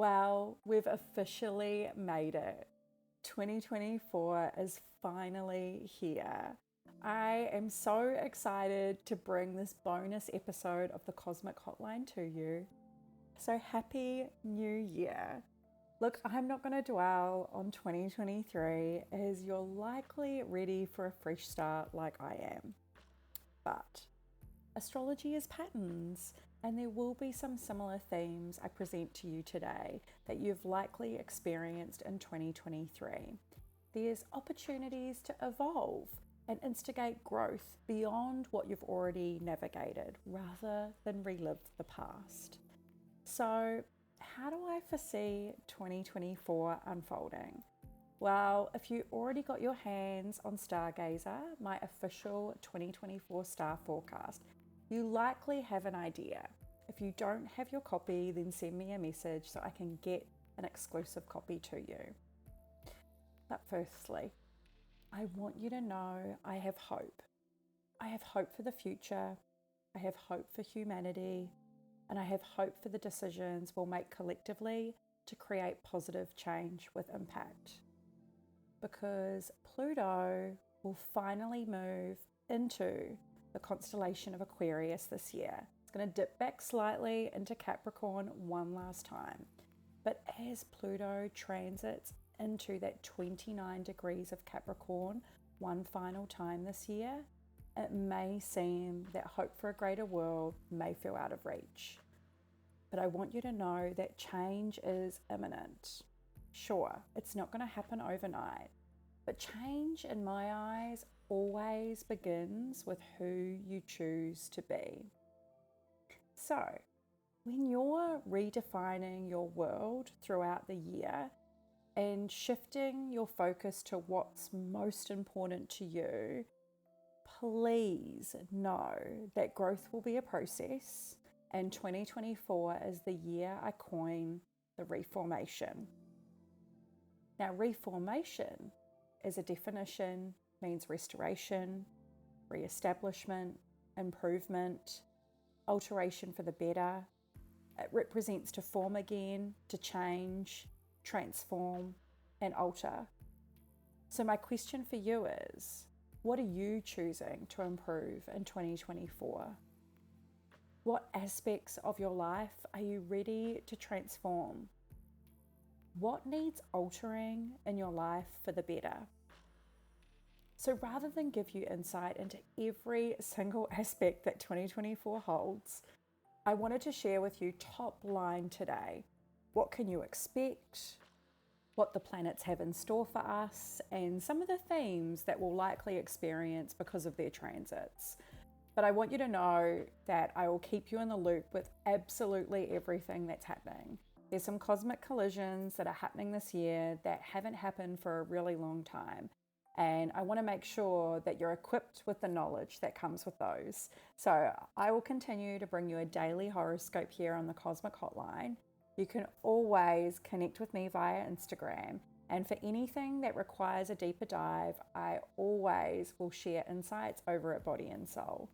Well, we've officially made it. 2024 is finally here. I am so excited to bring this bonus episode of the Cosmic Hotline to you. So, happy new year. Look, I'm not going to dwell on 2023 as you're likely ready for a fresh start like I am. But astrology is patterns, and there will be some similar themes I present to you today that you've likely experienced in 2023. There's opportunities to evolve and instigate growth beyond what you've already navigated rather than relive the past. So, how do I foresee 2024 unfolding? Well, if you already got your hands on Stargazer, my official 2024 star forecast, you likely have an idea. If you don't have your copy, then send me a message so I can get an exclusive copy to you. But firstly, I want you to know I have hope. I have hope for the future. I have hope for humanity. And I have hope for the decisions we'll make collectively to create positive change with impact. Because Pluto will finally move into the constellation of Aquarius this year. It's going to dip back slightly into Capricorn one last time. But as Pluto transits into that 29 degrees of Capricorn one final time this year, it may seem that hope for a greater world may feel out of reach. But I want you to know that change is imminent. Sure, it's not going to happen overnight, but change in my eyes always begins with who you choose to be. So, when you're redefining your world throughout the year and shifting your focus to what's most important to you, please know that growth will be a process, and 2024 is the year I coin the reformation. Now, reformation as a definition means restoration, re-establishment, improvement, alteration for the better. It represents to form again, to change, transform, and alter. So my question for you is, what are you choosing to improve in 2024? What aspects of your life are you ready to transform? What needs altering in your life for the better? So rather than give you insight into every single aspect that 2024 holds, I wanted to share with you top line today. What can you expect? What the planets have in store for us, and some of the themes that we'll likely experience because of their transits. But I want you to know that I will keep you in the loop with absolutely everything that's happening. There's some cosmic collisions that are happening this year that haven't happened for a really long time. And I want to make sure that you're equipped with the knowledge that comes with those. So I will continue to bring you a daily horoscope here on the Cosmic Hotline. You can always connect with me via Instagram. And for anything that requires a deeper dive, I always will share insights over at Body and Soul.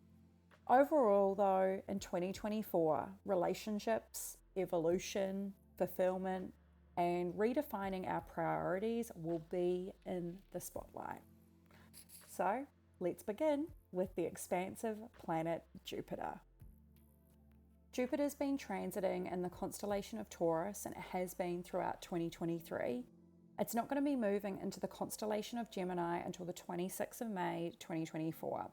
Overall, though, in 2024, relationships, evolution, fulfillment, and redefining our priorities will be in the spotlight. So let's begin with the expansive planet Jupiter. Jupiter's been transiting in the constellation of Taurus, and it has been throughout 2023. It's not going to be moving into the constellation of Gemini until the 26th of May 2024.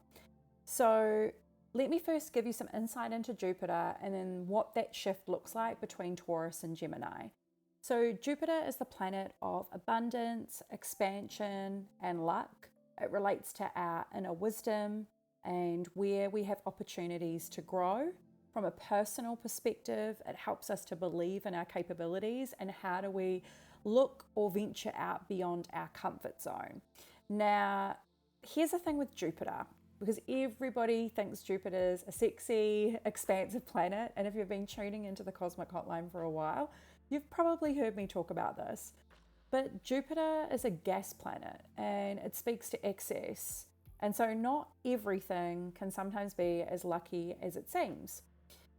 So let me first give you some insight into Jupiter and then what that shift looks like between Taurus and Gemini. So Jupiter is the planet of abundance, expansion, and luck. It relates to our inner wisdom and where we have opportunities to grow. From a personal perspective, it helps us to believe in our capabilities and how do we look or venture out beyond our comfort zone. Now, here's the thing with Jupiter, because everybody thinks Jupiter's a sexy, expansive planet. And if you've been tuning into the Cosmic Hotline for a while, you've probably heard me talk about this. But Jupiter is a gas planet and it speaks to excess. And so not everything can sometimes be as lucky as it seems.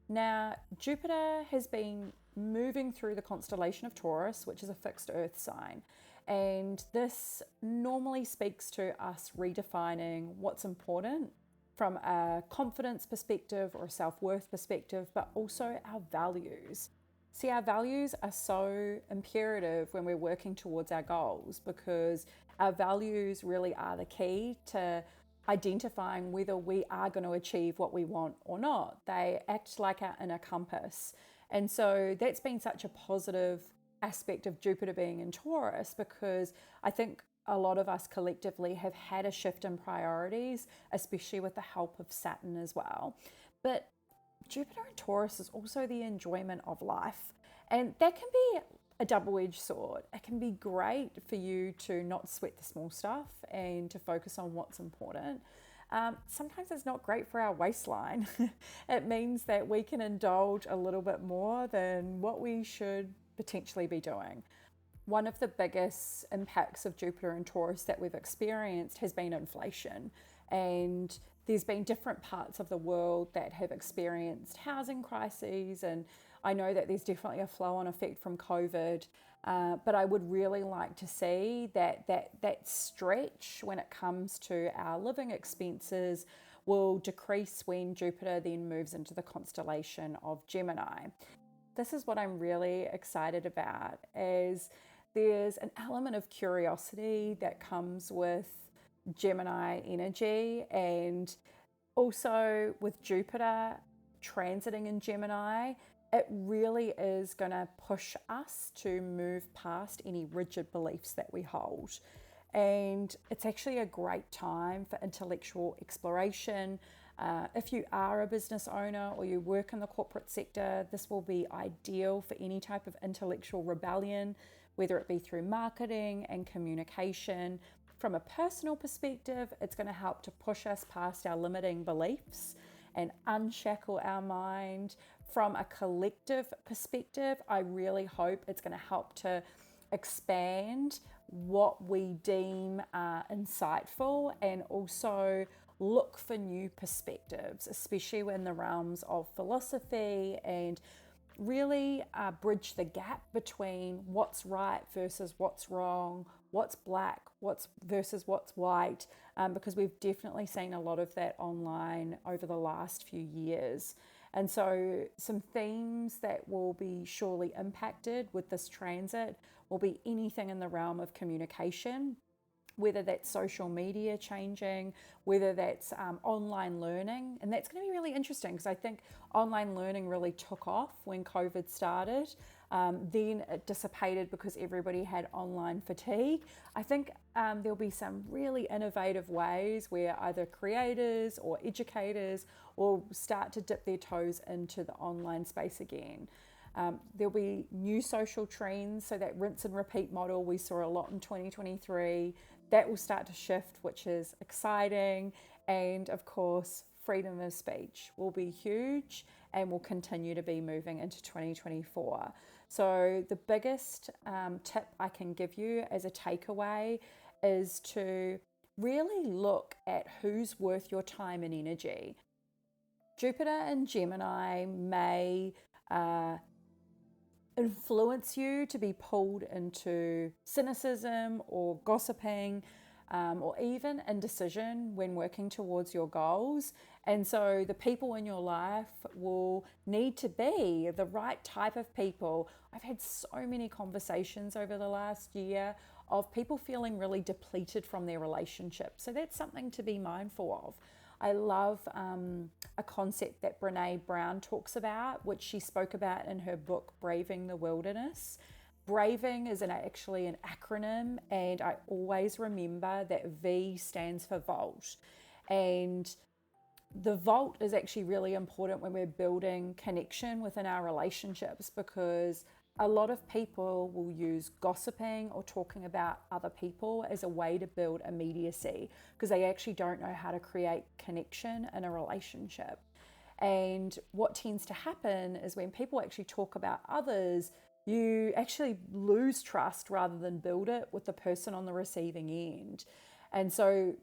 Now, Jupiter has been moving through the constellation of Taurus, which is a fixed earth sign. And this normally speaks to us redefining what's important from a confidence perspective or a self-worth perspective, but also our values. See, our values are so imperative when we're working towards our goals, because our values really are the key to identifying whether we are going to achieve what we want or not. They act like our inner compass. And so that's been such a positive aspect of Jupiter being in Taurus, because I think a lot of us collectively have had a shift in priorities, especially with the help of Saturn as well. But Jupiter in Taurus is also the enjoyment of life. And that can be a double-edged sword. It can be great for you to not sweat the small stuff and to focus on what's important. Sometimes it's not great for our waistline. It means that we can indulge a little bit more than what we should potentially be doing. One of the biggest impacts of Jupiter and Taurus that we've experienced has been inflation. And there's been different parts of the world that have experienced housing crises. And I know that there's definitely a flow-on effect from COVID. But I would really like to see that stretch when it comes to our living expenses will decrease when Jupiter then moves into the constellation of Gemini. This is what I'm really excited about, is there's an element of curiosity that comes with Gemini energy, and also with Jupiter transiting in Gemini, it really is going to push us to move past any rigid beliefs that we hold. And it's actually a great time for intellectual exploration. If you are a business owner or you work in the corporate sector, this will be ideal for any type of intellectual rebellion, whether it be through marketing and communication. From a personal perspective, it's going to help to push us past our limiting beliefs and unshackle our mind. From a collective perspective, I really hope it's going to help to expand what we deem insightful, and also look for new perspectives, especially in the realms of philosophy, and really bridge the gap between what's right versus what's wrong, what's black versus what's white, because we've definitely seen a lot of that online over the last few years. And so some themes that will be surely impacted with this transit will be anything in the realm of communication, whether that's social media changing, whether that's online learning. And that's going to be really interesting, because I think online learning really took off when COVID started. Then it dissipated because everybody had online fatigue. I think there'll be some really innovative ways where either creators or educators will start to dip their toes into the online space again. There'll be new social trends, so that rinse and repeat model we saw a lot in 2023, that will start to shift, which is exciting. And of course, freedom of speech will be huge and will continue to be moving into 2024. So the biggest tip I can give you as a takeaway is to really look at who's worth your time and energy. Jupiter and Gemini may influence you to be pulled into cynicism or gossiping, or even indecision when working towards your goals. And so the people in your life will need to be the right type of people. I've had so many conversations over the last year of people feeling really depleted from their relationships. So that's something to be mindful of. I love a concept that Brené Brown talks about, which she spoke about in her book, Braving the Wilderness. Braving is actually an acronym, and I always remember that V stands for Volt. And the Volt is actually really important when we're building connection within our relationships, because a lot of people will use gossiping or talking about other people as a way to build immediacy, because they actually don't know how to create connection in a relationship. And what tends to happen is when people actually talk about others, you actually lose trust rather than build it with the person on the receiving end. And so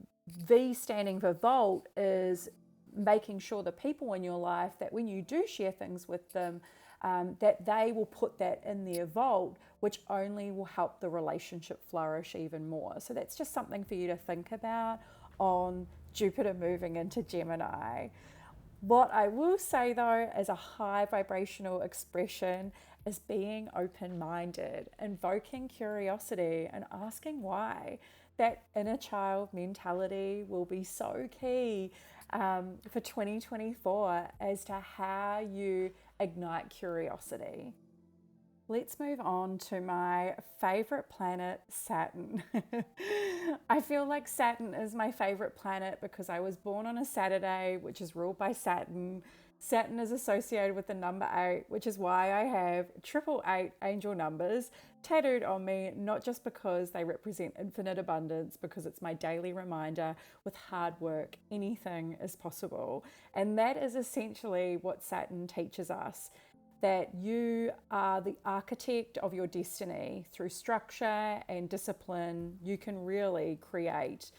V standing for Volt is making sure the people in your life that when you do share things with them, that they will put that in their vault, which only will help the relationship flourish even more. So that's just something for you to think about on Jupiter moving into Gemini. What I will say though, as a high vibrational expression, is being open-minded, invoking curiosity and asking why. That inner child mentality will be so key for 2024 as to how you ignite curiosity. Let's move on to my favorite planet, Saturn. I feel like Saturn is my favorite planet because I was born on a Saturday, which is ruled by Saturn. Saturn is associated with the number 8, which is why I have 888 angel numbers tattooed on me, not just because they represent infinite abundance, because it's my daily reminder with hard work, anything is possible. And that is essentially what Saturn teaches us, that you are the architect of your destiny. Through structure and discipline, you can really create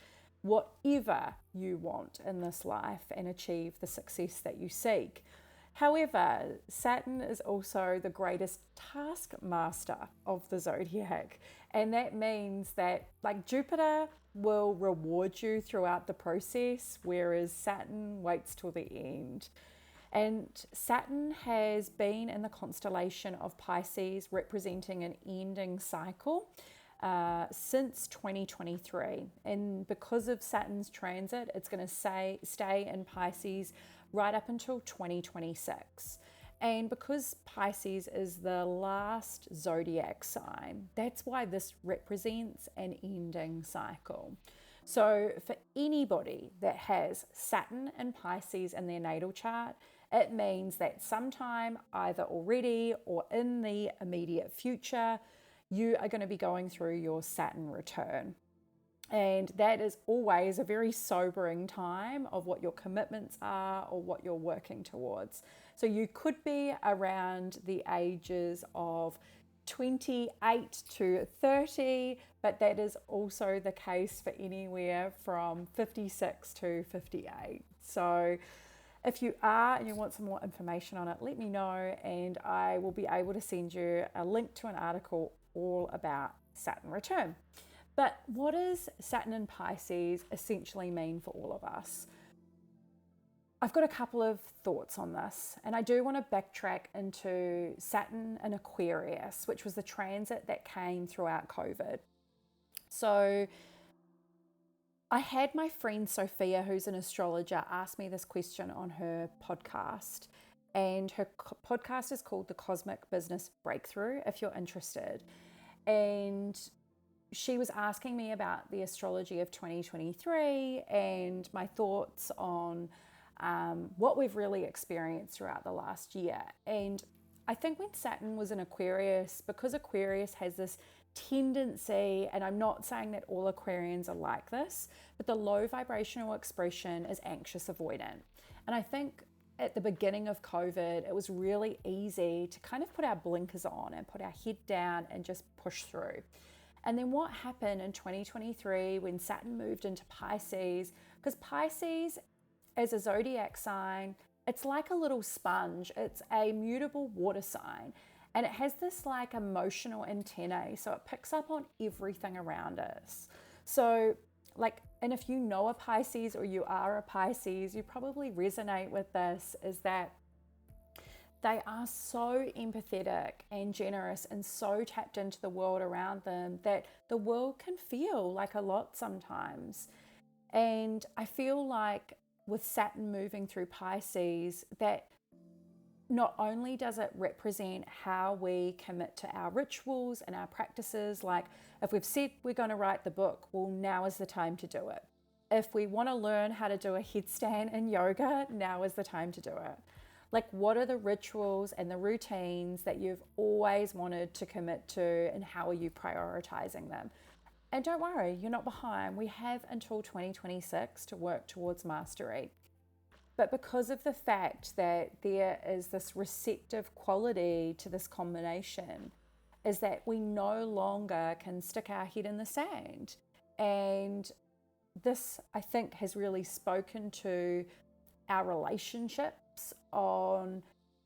whatever you want in this life and achieve the success that you seek. However, Saturn is also the greatest taskmaster of the zodiac. And that means that, like, Jupiter will reward you throughout the process, whereas Saturn waits till the end. And Saturn has been in the constellation of Pisces, representing an ending cycle since 2023. And because of Saturn's transit, it's going to stay in Pisces right up until 2026. And because Pisces is the last zodiac sign, that's why this represents an ending cycle. So for anybody that has Saturn and Pisces in their natal chart, it means that sometime either already or in the immediate future, you are going to be going through your Saturn return. And that is always a very sobering time of what your commitments are or what you're working towards. So you could be around the ages of 28 to 30, but that is also the case for anywhere from 56 to 58. So if you are and you want some more information on it, let me know and I will be able to send you a link to an article all about Saturn return. But what does Saturn in Pisces essentially mean for all of us? I've got a couple of thoughts on this, and I do want to backtrack into Saturn in Aquarius, which was the transit that came throughout COVID. So I had my friend Sophia, who's an astrologer, ask me this question on her podcast, and her podcast is called The Cosmic Business Breakthrough, if you're interested. And she was asking me about the astrology of 2023 and my thoughts on what we've really experienced throughout the last year. And I think when Saturn was in Aquarius, because Aquarius has this tendency, and I'm not saying that all Aquarians are like this, but the low vibrational expression is anxious avoidant. And I think at the beginning of COVID, it was really easy to kind of put our blinkers on and put our head down and just push through. And then what happened in 2023 when Saturn moved into Pisces, because Pisces as a zodiac sign, it's like a little sponge. It's a mutable water sign. And it has this like emotional antennae. So it picks up on everything around us. So and if you know a Pisces or you are a Pisces, you probably resonate with this, is that they are so empathetic and generous and so tapped into the world around them that the world can feel like a lot sometimes. And I feel like with Saturn moving through Pisces, that not only does it represent how we commit to our rituals and our practices, like if we've said we're going to write the book, well, now is the time to do it. If we want to learn how to do a headstand in yoga, now is the time to do it. Like, what are the rituals and the routines that you've always wanted to commit to, and how are you prioritizing them? And don't worry, you're not behind. We have until 2026 to work towards mastery. But because of the fact that there is this receptive quality to this combination, is that we no longer can stick our head in the sand. And this, I think, has really spoken to our relationships on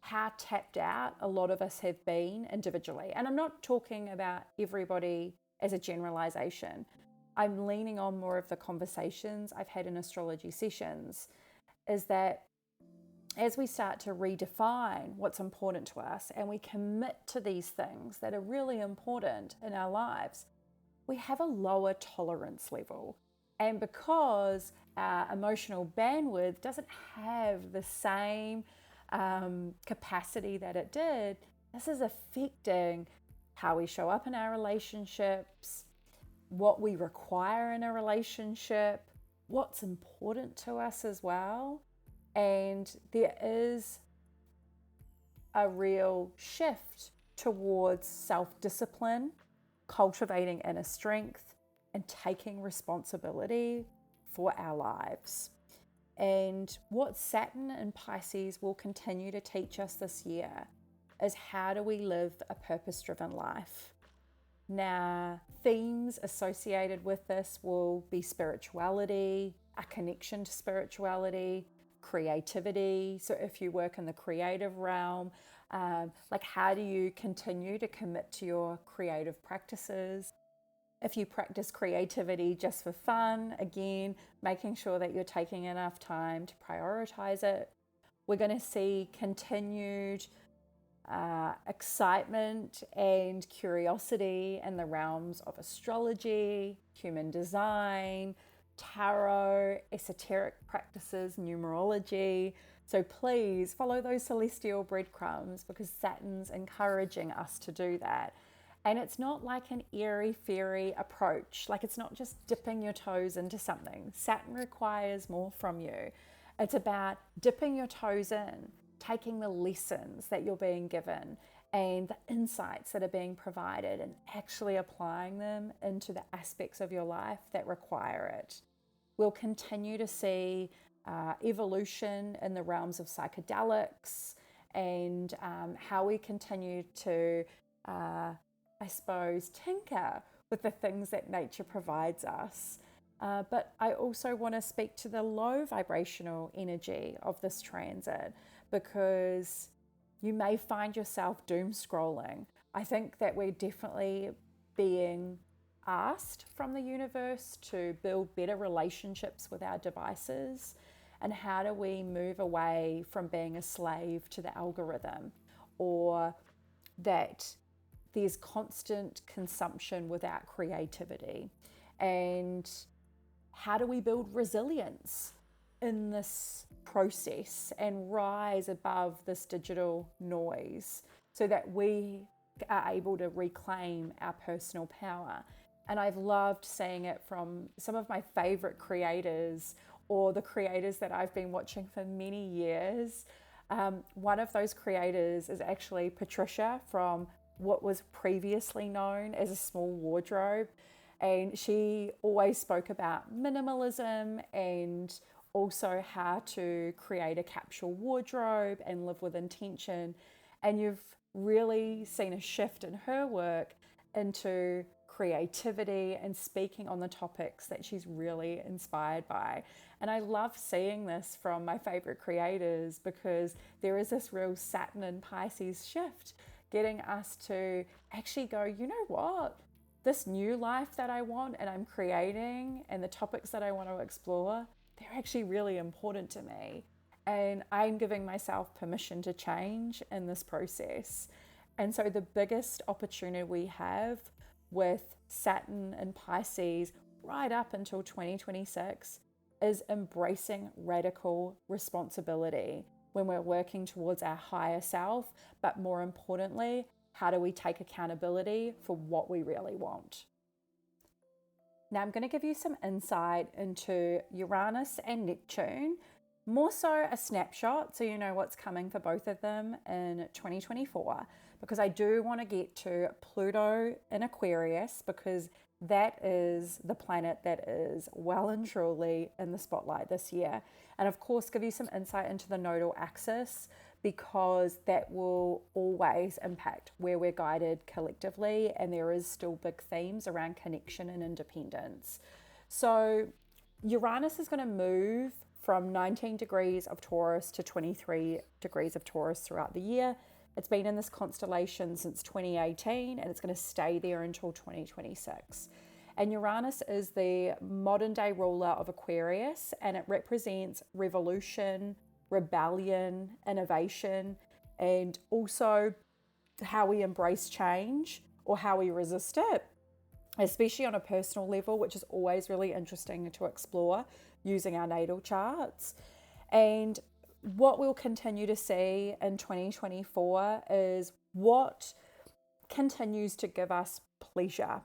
how tapped out a lot of us have been individually. And I'm not talking about everybody as a generalization. I'm leaning on more of the conversations I've had in astrology sessions, is that as we start to redefine what's important to us and we commit to these things that are really important in our lives, we have a lower tolerance level. And because our emotional bandwidth doesn't have the same capacity that it did, this is affecting how we show up in our relationships, what we require in a relationship, what's important to us as well. And there is a real shift towards self-discipline, cultivating inner strength, and taking responsibility for our lives. And what Saturn and Pisces will continue to teach us this year is, how do we live a purpose-driven life? Now, themes associated with this will be spirituality, a connection to spirituality, creativity. So if you work in the creative realm, like how do you continue to commit to your creative practices? If you practice creativity just for fun, again, making sure that you're taking enough time to prioritize it. We're going to see continued excitement and curiosity in the realms of astrology, human design, tarot, esoteric practices, numerology. So please follow those celestial breadcrumbs, because Saturn's encouraging us to do that. And it's not like an airy-fairy approach. Like, it's not just dipping your toes into something. Saturn requires more from you. It's about dipping your toes in, taking the lessons that you're being given and the insights that are being provided, and actually applying them into the aspects of your life that require it. We'll continue to see evolution in the realms of psychedelics, and how we continue to tinker with the things that nature provides us. But I also want to speak to the low vibrational energy of this transit, because you may find yourself doom scrolling. I think that we're definitely being asked from the universe to build better relationships with our devices. And how do we move away from being a slave to the algorithm, or that there's constant consumption without creativity? And how do we build resilience in this process and rise above this digital noise so that we are able to reclaim our personal power? And I've loved seeing it from some of my favorite creators, or the creators that I've been watching for many years. One of those creators is actually Patricia from what was previously known as A Small Wardrobe. And she always spoke about minimalism and also how to create a capsule wardrobe and live with intention. And you've really seen a shift in her work into creativity and speaking on the topics that she's really inspired by. And I love seeing this from my favorite creators, because there is this real Saturn and Pisces shift, getting us to actually go, you know what? This new life that I want and I'm creating, and the topics that I want to explore, they're actually really important to me. And I'm giving myself permission to change in this process. And so the biggest opportunity we have with Saturn and Pisces right up until 2026 is embracing radical responsibility when we're working towards our higher self, but more importantly, how do we take accountability for what we really want? Now I'm going to give you some insight into Uranus and Neptune, more so a snapshot so you know what's coming for both of them in 2024, because I do want to get to Pluto in Aquarius, because that is the planet that is well and truly in the spotlight this year. And of course, give you some insight into the nodal axis, because that will always impact where we're guided collectively. And there is still big themes around connection and independence. So Uranus is going to move from 19 degrees of Taurus to 23 degrees of Taurus throughout the year. It's been in this constellation since 2018 and it's going to stay there until 2026. And Uranus is the modern day ruler of Aquarius, and it represents revolution, rebellion, innovation, and also how we embrace change or how we resist it, especially on a personal level, which is always really interesting to explore using our natal charts. And what we'll continue to see in 2024 is what continues to give us pleasure,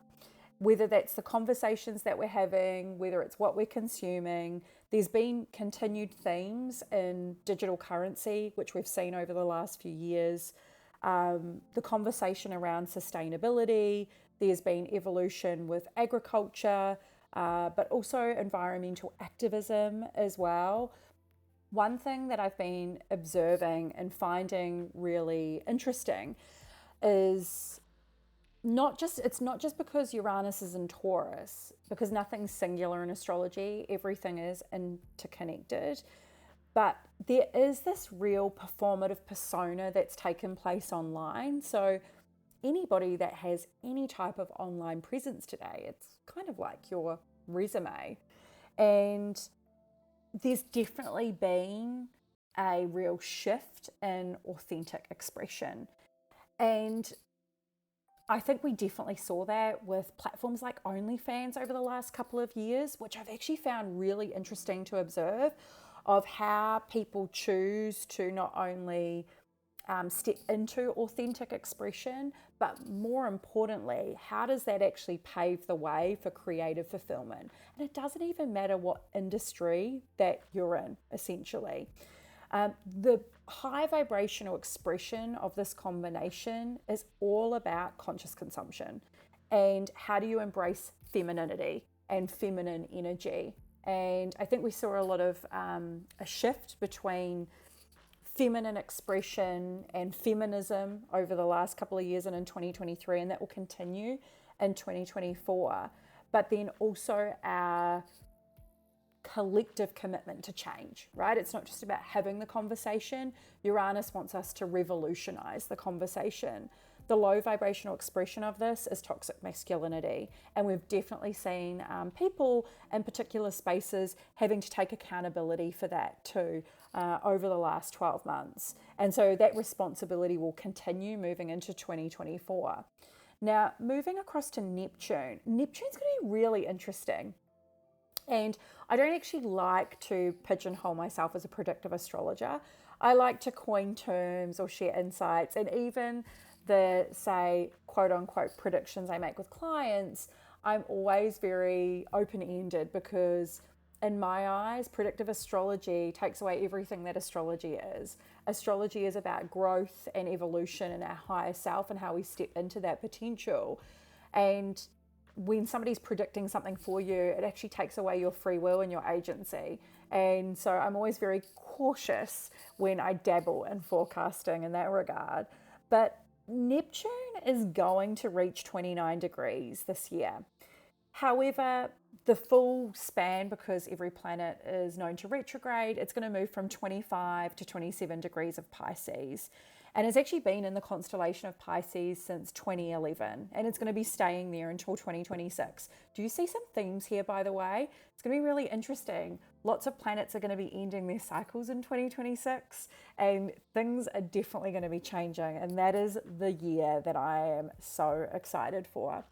whether that's the conversations that we're having, whether it's what we're consuming. There's been continued themes in digital currency, which we've seen over the last few years. The conversation around sustainability, there's been evolution with agriculture, but also environmental activism as well. One thing that I've been observing and finding really interesting is it's not just because Uranus is in Taurus, because nothing's singular in astrology, everything is interconnected, but there is this real performative persona that's taken place online. So anybody that has any type of online presence today, it's kind of like your resume. And there's definitely been a real shift in authentic expression. And I think we definitely saw that with platforms like OnlyFans over the last couple of years, which I've actually found really interesting to observe, of how people choose to not only step into authentic expression, but more importantly, how does that actually pave the way for creative fulfillment? And it doesn't even matter what industry that you're in, essentially. The high vibrational expression of this combination is all about conscious consumption and how do you embrace femininity and feminine energy. And I think we saw a lot of a shift between feminine expression and feminism over the last couple of years and in 2023, and that will continue in 2024. But then also our collective commitment to change, right? It's not just about having the conversation. Uranus wants us to revolutionize the conversation. The low vibrational expression of this is toxic masculinity. And we've definitely seen people in particular spaces having to take accountability for that too over the last 12 months. And so that responsibility will continue moving into 2024. Now, moving across to Neptune. Neptune's going to be really interesting. And I don't actually like to pigeonhole myself as a predictive astrologer. I like to coin terms or share insights, and even the, say, quote unquote predictions I make with clients, I'm always very open-ended, because in my eyes, predictive astrology takes away everything that astrology is. Astrology is about growth and evolution and our higher self and how we step into that potential. And when somebody's predicting something for you, it actually takes away your free will and your agency. And so I'm always very cautious when I dabble in forecasting in that regard. But Neptune is going to reach 29 degrees this year. However, the full span, because every planet is known to retrograde, it's going to move from 25 to 27 degrees of Pisces. And it's actually been in the constellation of Pisces since 2011, and it's going to be staying there until 2026. Do you see some themes here, by the way? It's going to be really interesting. Lots of planets are going to be ending their cycles in 2026, and things are definitely going to be changing, and that is the year that I am so excited for.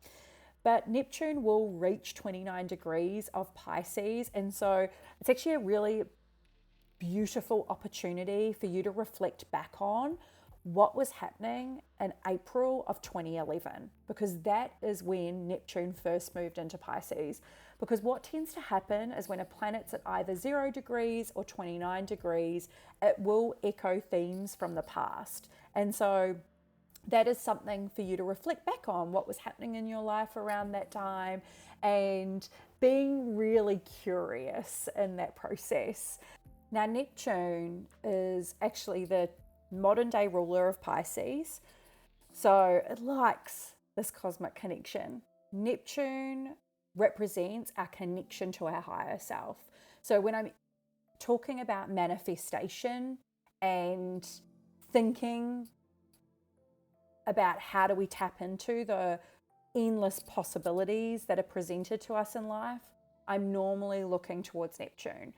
But Neptune will reach 29 degrees of Pisces, and so it's actually a really beautiful opportunity for you to reflect back on what was happening in April of 2011, because that is when Neptune first moved into Pisces. Because what tends to happen is when a planet's at either 0 degrees or 29 degrees, it will echo themes from the past. And so that is something for you to reflect back on, what was happening in your life around that time, and being really curious in that process. Now, Neptune is actually the modern day ruler of Pisces, so it likes this cosmic connection. Neptune represents our connection to our higher self. So when I'm talking about manifestation and thinking about how do we tap into the endless possibilities that are presented to us in life, I'm normally looking towards Neptune.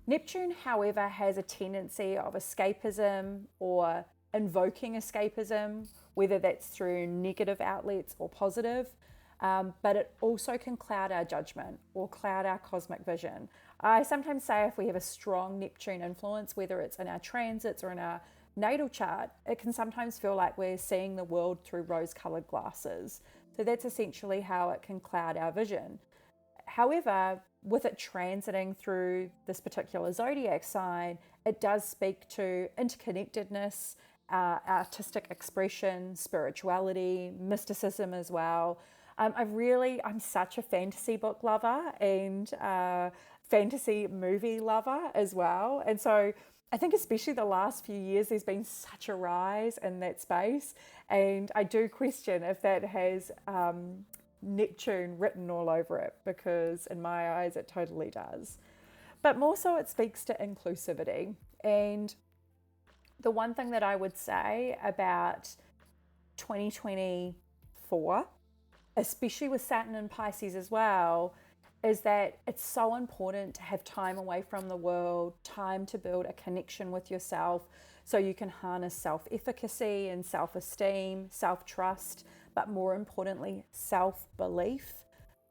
Neptune, however, has a tendency of escapism or invoking escapism, whether that's through negative outlets or positive, but it also can cloud our judgment or cloud our cosmic vision. I sometimes say if we have a strong Neptune influence, whether it's in our transits or in our natal chart, it can sometimes feel like we're seeing the world through rose-colored glasses. So that's essentially how it can cloud our vision. However, with it transiting through this particular zodiac sign, it does speak to interconnectedness, artistic expression, spirituality, mysticism as well. I'm such a fantasy book lover and fantasy movie lover as well. And so I think especially the last few years, there's been such a rise in that space. And I do question if that has Neptune written all over it, because in my eyes, it totally does. But more so, it speaks to inclusivity. And the one thing that I would say about 2024, especially with Saturn and Pisces as well, is that it's so important to have time away from the world, time to build a connection with yourself so you can harness self-efficacy and self-esteem, self-trust, but more importantly, self-belief.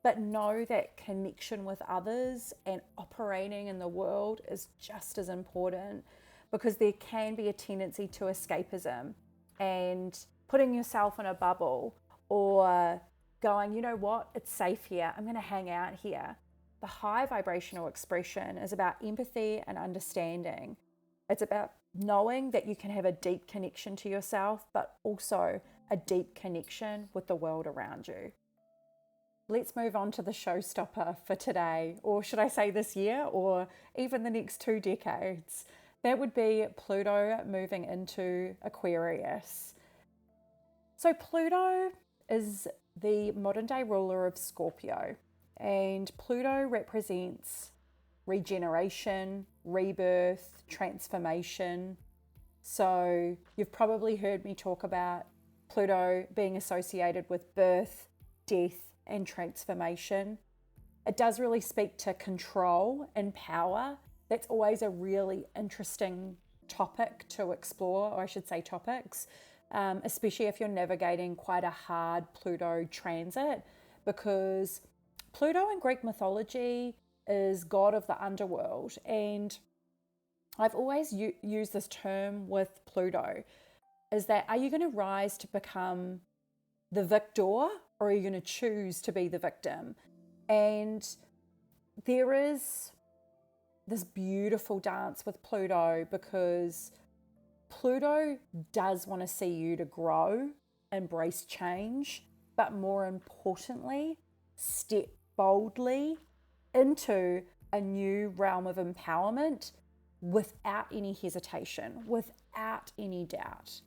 But know that connection with others and operating in the world is just as important, because there can be a tendency to escapism and putting yourself in a bubble, or going, you know what, it's safe here, I'm going to hang out here. The high vibrational expression is about empathy and understanding. It's about knowing that you can have a deep connection to yourself, but also a deep connection with the world around you. Let's move on to the showstopper for today, or should I say this year, or even the next 2 decades. That would be Pluto moving into Aquarius. So Pluto is the modern day ruler of Scorpio, and Pluto represents regeneration, rebirth, transformation. So you've probably heard me talk about Pluto being associated with birth, death, and transformation. It does really speak to control and power. That's always a really interesting topic to explore, or I should say topics. Especially if you're navigating quite a hard Pluto transit, because Pluto in Greek mythology is god of the underworld. And I've always used this term with Pluto, is that are you going to rise to become the victor, or are you going to choose to be the victim? And there is this beautiful dance with Pluto, because Pluto does want to see you to grow, embrace change, but more importantly, step boldly into a new realm of empowerment without any hesitation, without any doubt.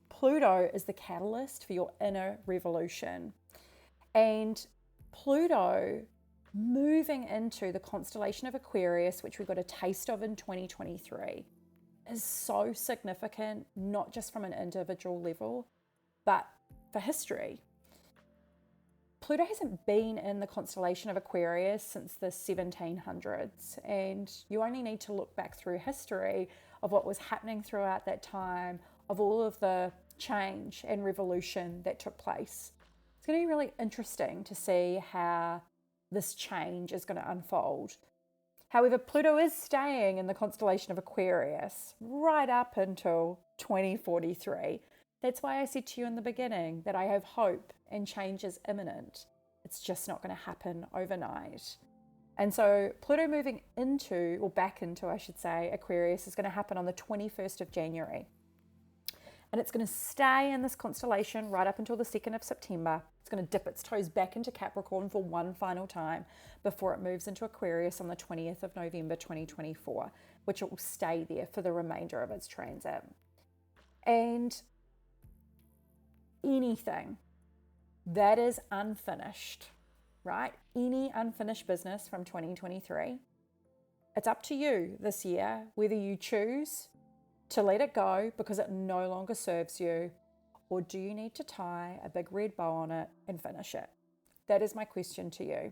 Pluto is the catalyst for your inner revolution. And Pluto moving into the constellation of Aquarius, which we got a taste of in 2023, is so significant, not just from an individual level, but for history. Pluto hasn't been in the constellation of Aquarius since the 1700s, and you only need to look back through history of what was happening throughout that time, of all of the change and revolution that took place. It's going to be really interesting to see how this change is going to unfold. However, Pluto is staying in the constellation of Aquarius right up until 2043. That's why I said to you in the beginning that I have hope and change is imminent. It's just not going to happen overnight. And so Pluto moving into, or back into, I should say, Aquarius is going to happen on the 21st of January. And it's going to stay in this constellation right up until the 2nd of September. It's going to dip its toes back into Capricorn for one final time before it moves into Aquarius on the 20th of November 2024, which it will stay there for the remainder of its transit. And anything that is unfinished, right? Any unfinished business from 2023 It's up to you this year whether you choose to let it go because it no longer serves you, or do you need to tie a big red bow on it and finish it? That is my question to you.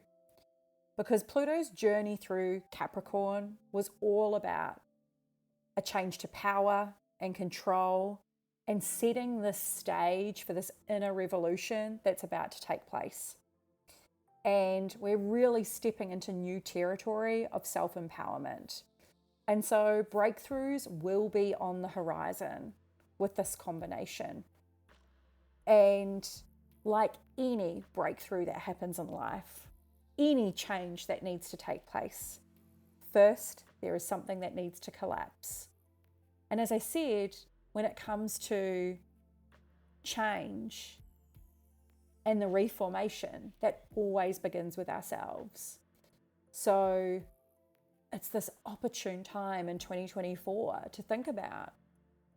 Because Pluto's journey through Capricorn was all about a change to power and control and setting the stage for this inner revolution that's about to take place. And we're really stepping into new territory of self-empowerment. And so breakthroughs will be on the horizon with this combination. And like any breakthrough that happens in life, any change that needs to take place, first, there is something that needs to collapse. And as I said, when it comes to change and the reformation, that always begins with ourselves. So it's this opportune time in 2024 to think about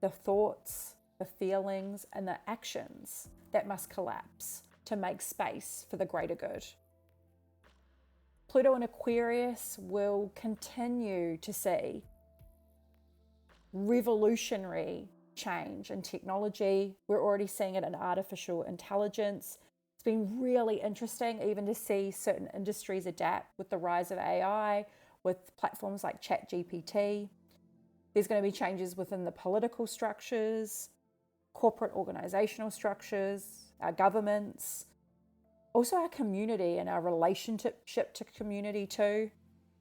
the thoughts, the feelings, and the actions that must collapse to make space for the greater good. Pluto in Aquarius will continue to see revolutionary change in technology. We're already seeing it in artificial intelligence. It's been really interesting even to see certain industries adapt with the rise of AI, with platforms like ChatGPT. There's going to be changes within the political structures, corporate organizational structures, our governments, also our community and our relationship to community too.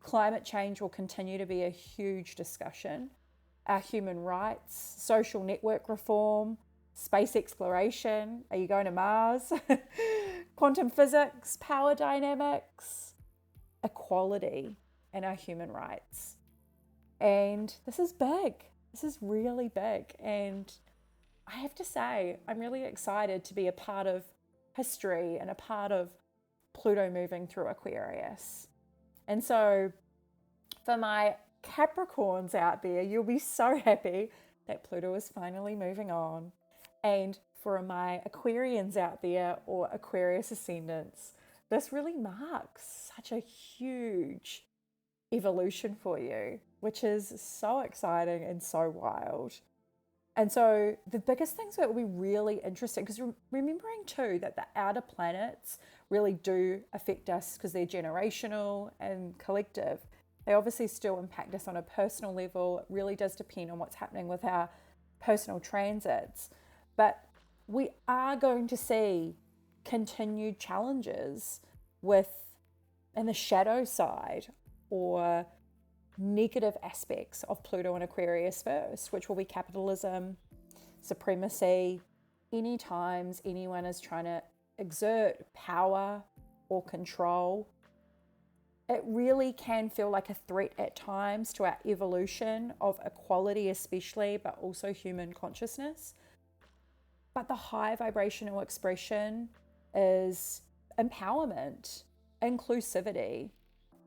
Climate change will continue to be a huge discussion. Our human rights, social network reform, space exploration, are you going to Mars? Quantum physics, power dynamics, equality, and our human rights. And this is big. This is really big. And I have to say, I'm really excited to be a part of history and a part of Pluto moving through Aquarius. And so for my Capricorns out there, you'll be so happy that Pluto is finally moving on. And for my Aquarians out there or Aquarius ascendants, this really marks such a huge evolution for you, which is so exciting and so wild. And so the biggest things that will be really interesting, because remembering too that the outer planets really do affect us because they're generational and collective. They obviously still impact us on a personal level. It really does depend on what's happening with our personal transits. But we are going to see continued challenges with, in the shadow side, or negative aspects of Pluto and Aquarius first, which will be capitalism, supremacy. Any times anyone is trying to exert power or control, it really can feel like a threat at times to our evolution of equality especially, but also human consciousness. But the high vibrational expression is empowerment, inclusivity,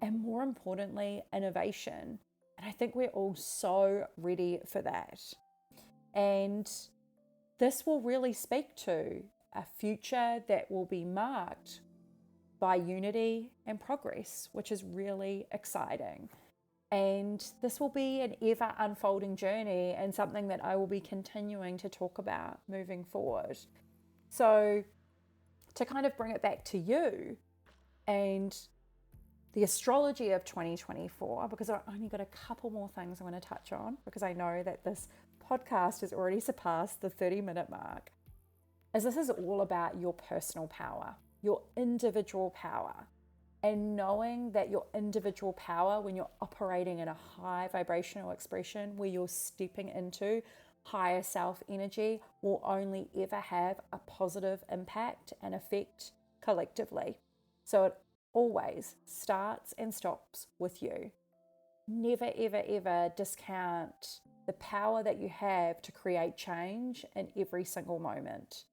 and more importantly, innovation. And I think we're all so ready for that. And this will really speak to a future that will be marked by unity and progress, which is really exciting. And this will be an ever unfolding journey and something that I will be continuing to talk about moving forward. So to kind of bring it back to you and the astrology of 2024, because I've only got a couple more things I want to touch on, because I know that this podcast has already surpassed the 30-minute mark, as this is all about your personal power, your individual power, and knowing that your individual power, when you're operating in a high vibrational expression where you're stepping into higher self energy, will only ever have a positive impact and effect collectively. So it always starts and stops with you. Never, ever, ever discount the power that you have to create change in every single moment.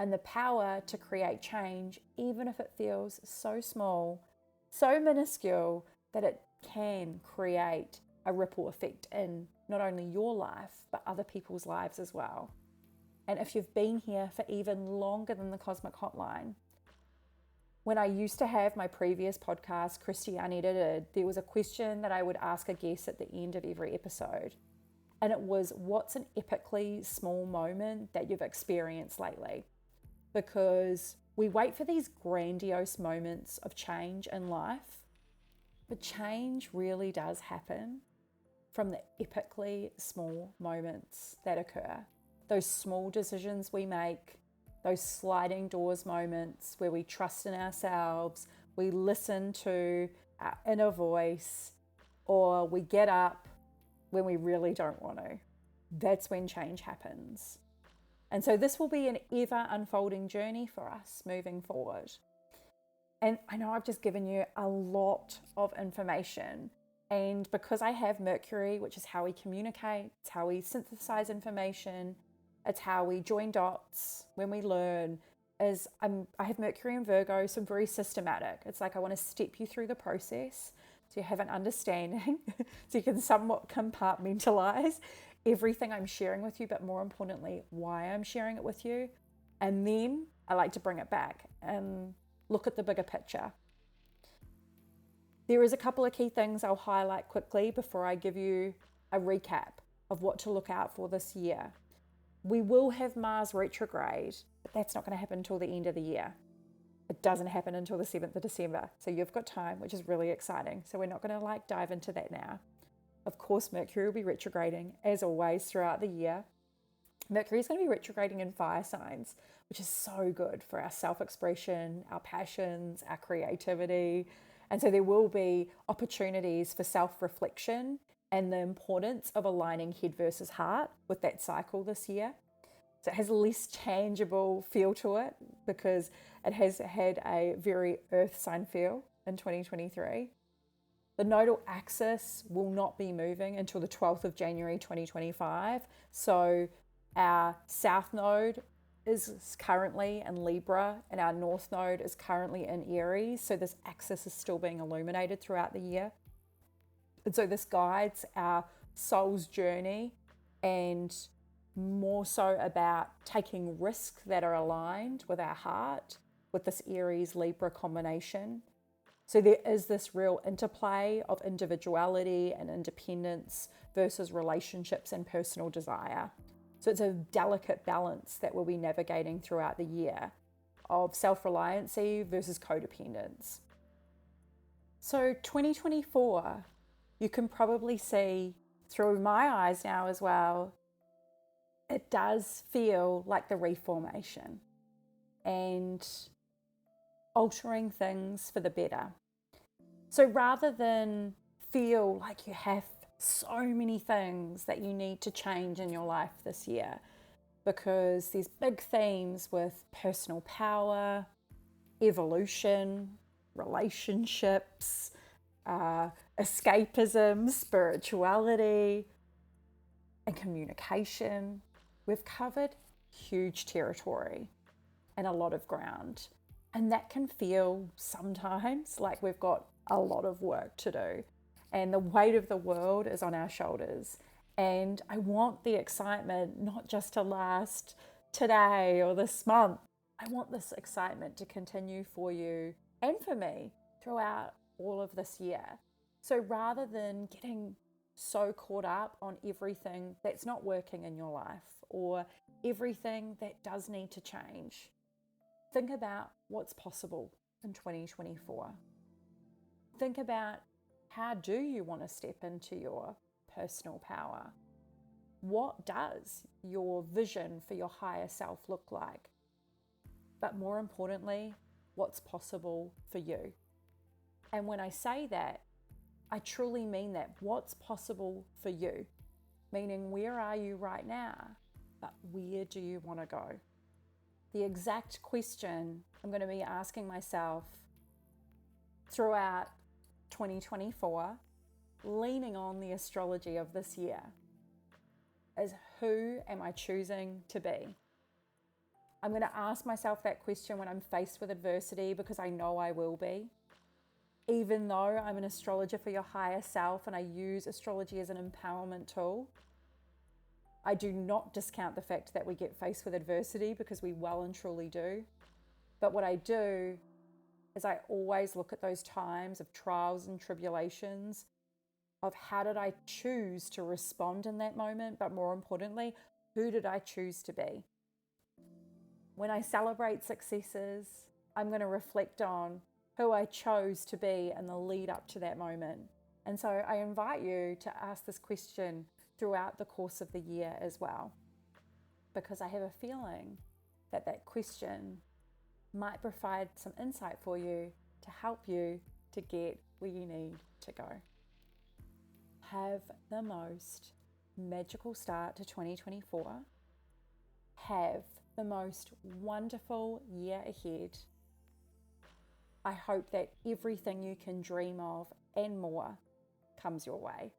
And the power to create change, even if it feels so small, so minuscule, that it can create a ripple effect in not only your life, but other people's lives as well. And if you've been here for even longer than the Cosmic Hotline, When I used to have my previous podcast, Kristy Unedited, there was a question that I would ask a guest at the end of every episode. And it was, what's an epically small moment that you've experienced lately? Because we wait for these grandiose moments of change in life, but change really does happen from the epically small moments that occur. Those small decisions we make, those sliding doors moments where we trust in ourselves, we listen to our inner voice, or we get up when we really don't want to. That's when change happens. And so this will be an ever unfolding journey for us moving forward. And I know I've just given you a lot of information. And because I have Mercury, which is how we communicate, it's how we synthesize information, it's how we join dots when we learn, I have Mercury in Virgo, so I'm very systematic. It's like I want to step you through the process so you have an understanding, so you can somewhat compartmentalize everything I'm sharing with you, but more importantly, why I'm sharing it with you. And then I like to bring it back and look at the bigger picture. There is a couple of key things I'll highlight quickly before I give you a recap of what to look out for this year. We will have Mars retrograde, but that's not going to happen until the end of the year. It doesn't happen until the 7th of December. So you've got time, which is really exciting. So we're not going to dive into that now. Of course, Mercury will be retrograding as always throughout the year. Mercury is going to be retrograding in fire signs, which is so good for our self-expression, our passions, our creativity. And so there will be opportunities for self-reflection and the importance of aligning head versus heart with that cycle this year. So it has a less tangible feel to it because it has had a very earth sign feel in 2023. The nodal axis will not be moving until the 12th of January 2025. So our south node is currently in Libra and our north node is currently in Aries. So this axis is still being illuminated throughout the year. And so this guides our soul's journey and more so about taking risks that are aligned with our heart with this Aries Libra combination. So there is this real interplay of individuality and independence versus relationships and personal desire. So it's a delicate balance that we'll be navigating throughout the year of self-reliancy versus codependence. So 2024, you can probably see through my eyes now as well, it does feel like the reformation and altering things for the better. So rather than feel like you have so many things that you need to change in your life this year, because there's big themes with personal power, evolution, relationships, escapism, spirituality, and communication. We've covered huge territory and a lot of ground. And that can feel sometimes like we've got a lot of work to do. And the weight of the world is on our shoulders. And I want the excitement not just to last today or this month. I want this excitement to continue for you and for me throughout all of this year. So rather than getting so caught up on everything that's not working in your life or everything that does need to change, think about what's possible in 2024. Think about, how do you want to step into your personal power? What does your vision for your higher self look like? But more importantly, what's possible for you? And when I say that, I truly mean that. What's possible for you? Meaning, where are you right now? But where do you want to go? The exact question I'm going to be asking myself throughout 2024, leaning on the astrology of this year, is who am I choosing to be? I'm going to ask myself that question when I'm faced with adversity, because I know I will be. Even though I'm an astrologer for your higher self and I use astrology as an empowerment tool, I do not discount the fact that we get faced with adversity, because we well and truly do. But what I do is I always look at those times of trials and tribulations of how did I choose to respond in that moment, but more importantly, who did I choose to be? When I celebrate successes, I'm going to reflect on who I chose to be in the lead up to that moment. And so I invite you to ask this question throughout the course of the year as well, because I have a feeling that that question might provide some insight for you to help you to get where you need to go. Have the most magical start to 2024. Have the most wonderful year ahead. I hope that everything you can dream of and more comes your way.